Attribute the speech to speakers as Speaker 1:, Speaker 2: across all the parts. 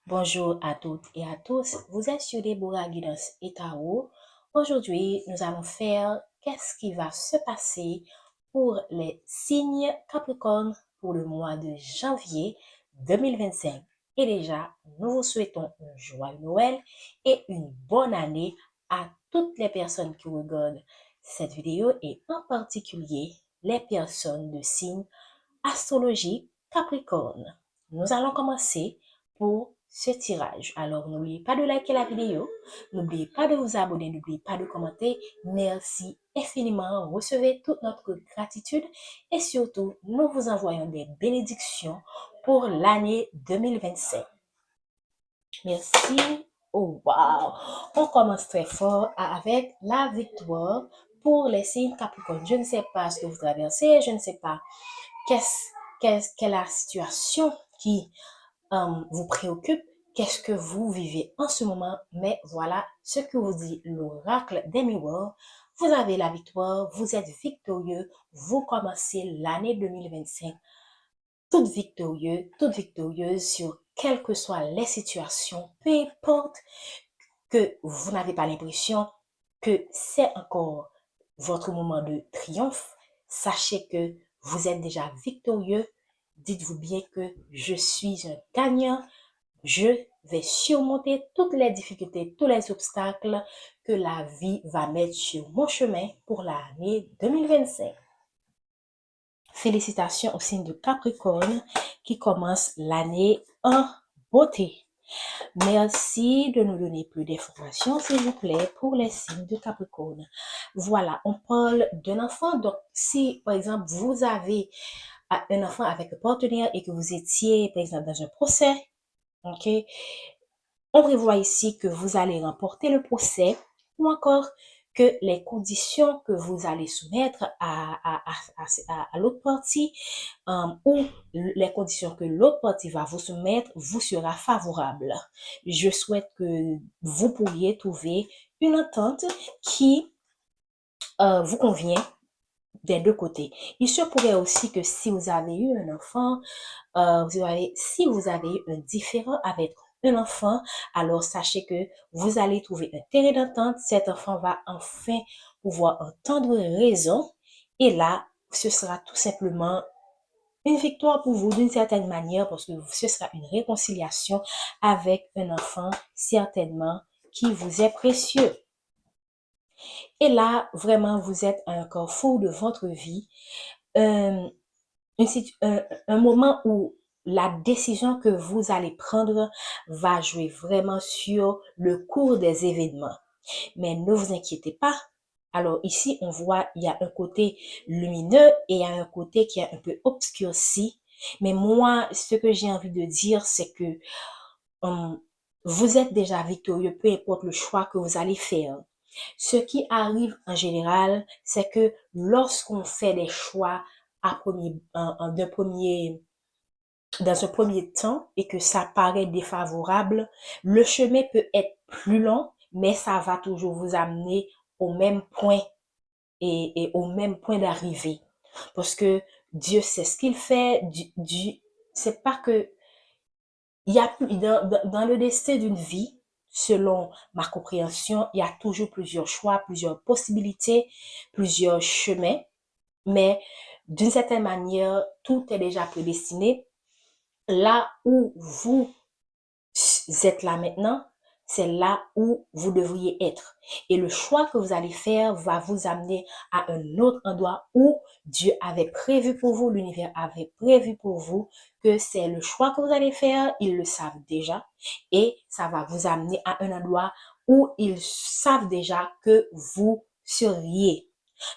Speaker 1: Bonjour à toutes et à tous, vous êtes sur Deborah Guidance et Tarot. Aujourd'hui, nous allons faire qu'est-ce qui va se passer pour les signes Capricorne pour le mois de janvier 2025. Et déjà, nous vous souhaitons un joyeux Noël et une bonne année à toutes les personnes qui regardent cette vidéo et en particulier les personnes de signe astrologie Capricorne. Nous allons commencer pour ce tirage. Alors, n'oubliez pas de liker la vidéo, n'oubliez pas de vous abonner, n'oubliez pas de commenter. Merci infiniment. Recevez toute notre gratitude et surtout, nous vous envoyons des bénédictions pour l'année 2025. Merci. Oh, wow. On commence très fort avec la victoire pour les signes Capricorne. Je ne sais pas ce que vous traversez, je ne sais pas quelle est la situation qui vous préoccupe, qu'est-ce que vous vivez en ce moment, mais voilà ce que vous dit l'oracle des miroirs. Vous avez la victoire, vous êtes victorieux, vous commencez l'année 2025 toute victorieuse sur quelles que soient les situations, peu importe que vous n'avez pas l'impression que c'est encore votre moment de triomphe, sachez que vous êtes déjà victorieux. Dites-vous bien que je suis un gagnant. Je vais surmonter toutes les difficultés, tous les obstacles que la vie va mettre sur mon chemin pour l'année 2025. Félicitations au signe de Capricorne qui commence l'année en beauté. Merci de nous donner plus d'informations, s'il vous plaît, pour les signes de Capricorne. Voilà, on parle d'un enfant. Donc, si, par exemple, vous avez un enfant avec un partenaire et que vous étiez, par exemple, dans un procès, ok, on prévoit ici que vous allez remporter le procès ou encore que les conditions que vous allez soumettre à l'autre partie ou les conditions que l'autre partie va vous soumettre vous sera favorable. Je souhaite que vous pourriez trouver une entente qui vous convient des deux côtés. Il se pourrait aussi que si vous avez eu un enfant, si vous avez eu un différend avec un enfant, alors sachez que vous allez trouver un terrain d'entente. Cet enfant va enfin pouvoir entendre raison. Et là, ce sera tout simplement une victoire pour vous d'une certaine manière parce que ce sera une réconciliation avec un enfant certainement qui vous est précieux. Et là, vraiment, vous êtes à un carrefour de votre vie. Un, un moment où la décision que vous allez prendre va jouer vraiment sur le cours des événements. Mais ne vous inquiétez pas. Alors ici, on voit, il y a un côté lumineux et il y a un côté qui est un peu obscurci. Mais moi, ce que j'ai envie de dire, c'est que vous êtes déjà victorieux, peu importe le choix que vous allez faire. Ce qui arrive en général, c'est que lorsqu'on fait des choix dans un premier temps et que ça paraît défavorable, le chemin peut être plus long, mais ça va toujours vous amener au même point et au même point d'arrivée. Parce que Dieu sait ce qu'il fait. C'est pas que il y a dans le destin d'une vie, selon ma compréhension, il y a toujours plusieurs choix, plusieurs possibilités, plusieurs chemins, mais d'une certaine manière, tout est déjà prédestiné. Là où vous êtes là maintenant, c'est là où vous devriez être. Et le choix que vous allez faire va vous amener à un autre endroit où Dieu avait prévu pour vous, l'univers avait prévu pour vous que c'est le choix que vous allez faire. Ils le savent déjà. Et ça va vous amener à un endroit où ils savent déjà que vous seriez.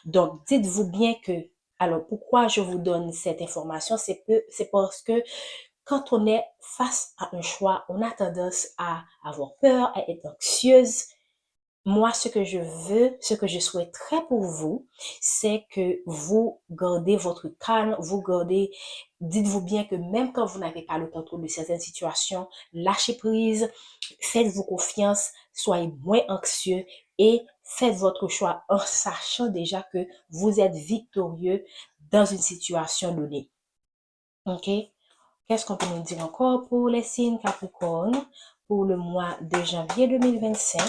Speaker 1: Donc, dites-vous bien que, alors pourquoi je vous donne cette information, c'est parce que quand on est face à un choix, on a tendance à avoir peur, à être anxieuse. Moi, ce que je veux, ce que je souhaiterais pour vous, c'est que vous gardez votre calme, dites-vous bien que même quand vous n'avez pas le contrôle de certaines situations, lâchez prise, faites-vous confiance, soyez moins anxieux et faites votre choix en sachant déjà que vous êtes victorieux dans une situation donnée. OK? Qu'est-ce qu'on peut nous dire encore pour les signes Capricorne pour le mois de janvier 2025?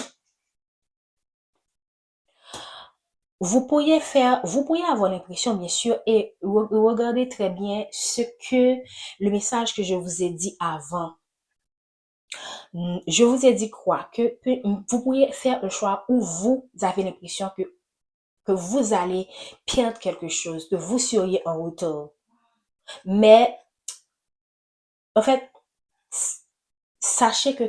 Speaker 1: Vous pourriez avoir l'impression, bien sûr, et regardez très bien le message que je vous ai dit avant. Je vous ai dit quoi? Que vous pourriez faire un choix où vous avez l'impression que vous allez perdre quelque chose, que vous seriez en retour. Mais, en fait, sachez que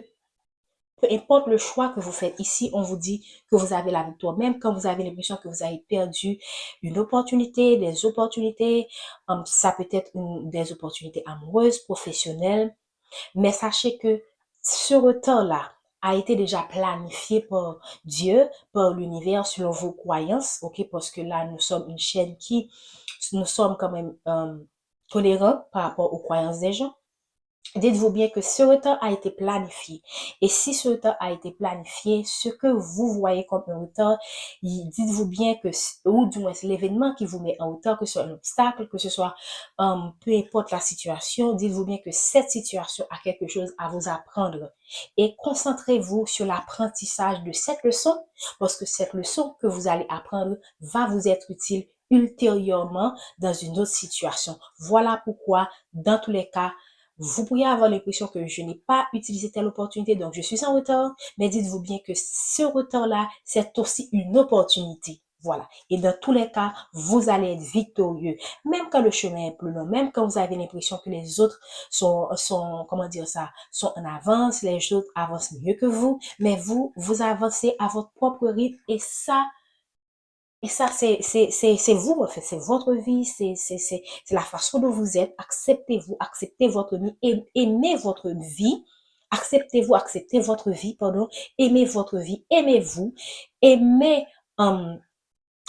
Speaker 1: peu importe le choix que vous faites ici, on vous dit que vous avez la victoire. Même quand vous avez l'impression que vous avez perdu une opportunité, des opportunités, ça peut être des opportunités amoureuses, professionnelles, mais sachez que ce retard-là a été déjà planifié par Dieu, par l'univers, selon vos croyances, ok? Parce que là, nous sommes une chaîne nous sommes quand même tolérants par rapport aux croyances des gens. Dites-vous bien que ce retard a été planifié. Et si ce retard a été planifié, ce que vous voyez comme un retard, dites-vous bien que, ou du moins l'événement qui vous met en retard, que ce soit un obstacle, que ce soit peu importe la situation, dites-vous bien que cette situation a quelque chose à vous apprendre. Et concentrez-vous sur l'apprentissage de cette leçon, parce que cette leçon que vous allez apprendre va vous être utile ultérieurement dans une autre situation. Voilà pourquoi, dans tous les cas, vous pourriez avoir l'impression que je n'ai pas utilisé telle opportunité, donc je suis en retard, mais dites-vous bien que ce retard-là, c'est aussi une opportunité. Voilà. Et dans tous les cas, vous allez être victorieux. Même quand le chemin est plus long, même quand vous avez l'impression que les autres comment dire ça, sont en avance, les autres avancent mieux que vous, mais vous avancez à votre propre rythme et ça, c'est vous, en fait, c'est votre vie, c'est la façon dont vous êtes. Acceptez-vous, acceptez votre vie, aimez votre vie, acceptez-vous, acceptez votre vie, pardon, aimez votre vie, aimez-vous, aimez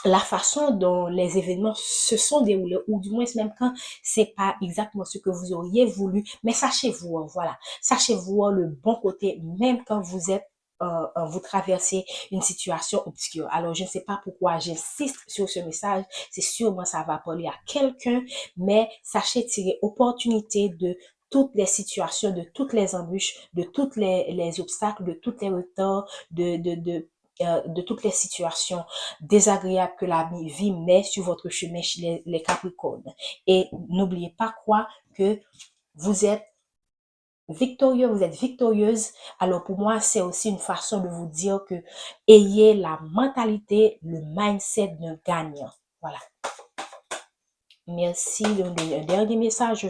Speaker 1: la façon dont les événements se sont déroulés, ou du moins même quand c'est pas exactement ce que vous auriez voulu, mais sachez-vous, voilà, sachez-vous le bon côté, même quand vous traversez une situation obscure. Alors, je ne sais pas pourquoi j'insiste sur ce message. C'est sûrement ça va parler à quelqu'un, mais sachez tirer opportunité de toutes les situations, de toutes les embûches, de toutes les obstacles, de tous les retards, de toutes les situations désagréables que la vie met sur votre chemin chez les Capricornes. Et n'oubliez pas quoi que vous êtes victorieux, vous êtes victorieuse. Alors pour moi, c'est aussi une façon de vous dire que ayez la mentalité, le mindset d'un gagnant. Voilà. Merci. Un dernier message,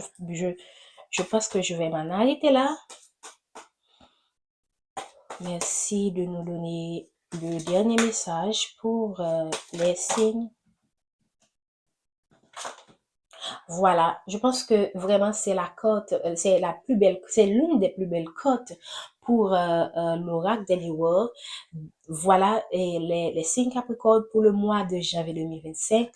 Speaker 1: je pense que je vais m'en arrêter là. Merci de nous donner le dernier message pour les signes. Voilà, je pense que vraiment c'est la cote, c'est la plus belle, c'est l'une des plus belles cotes pour l'oracle Daily World. Voilà, et les signes Capricorne pour le mois de janvier 2025.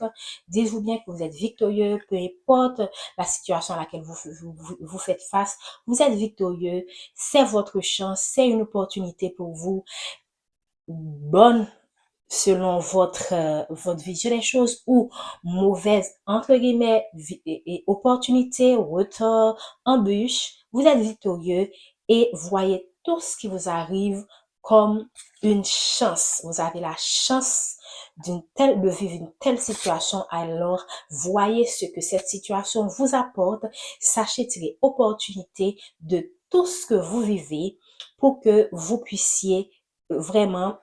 Speaker 1: Dites-vous bien que vous êtes victorieux, peu importe la situation à laquelle vous faites face, vous êtes victorieux, c'est votre chance, c'est une opportunité pour vous. Bonne selon votre vision des choses ou mauvaise, entre guillemets, et opportunité, retard, embûche, vous êtes victorieux et voyez tout ce qui vous arrive comme une chance. Vous avez la chance de vivre une telle situation, alors voyez ce que cette situation vous apporte. Sachez tirer opportunité de tout ce que vous vivez pour que vous puissiez vraiment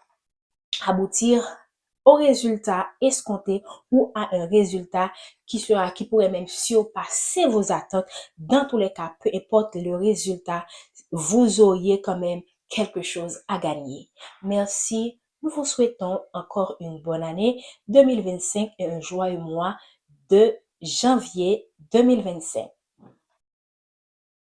Speaker 1: aboutir au résultat escompté ou à un résultat qui pourrait même surpasser vos attentes. Dans tous les cas, peu importe le résultat, vous auriez quand même quelque chose à gagner. Merci. Nous vous souhaitons encore une bonne année 2025 et un joyeux mois de janvier 2025.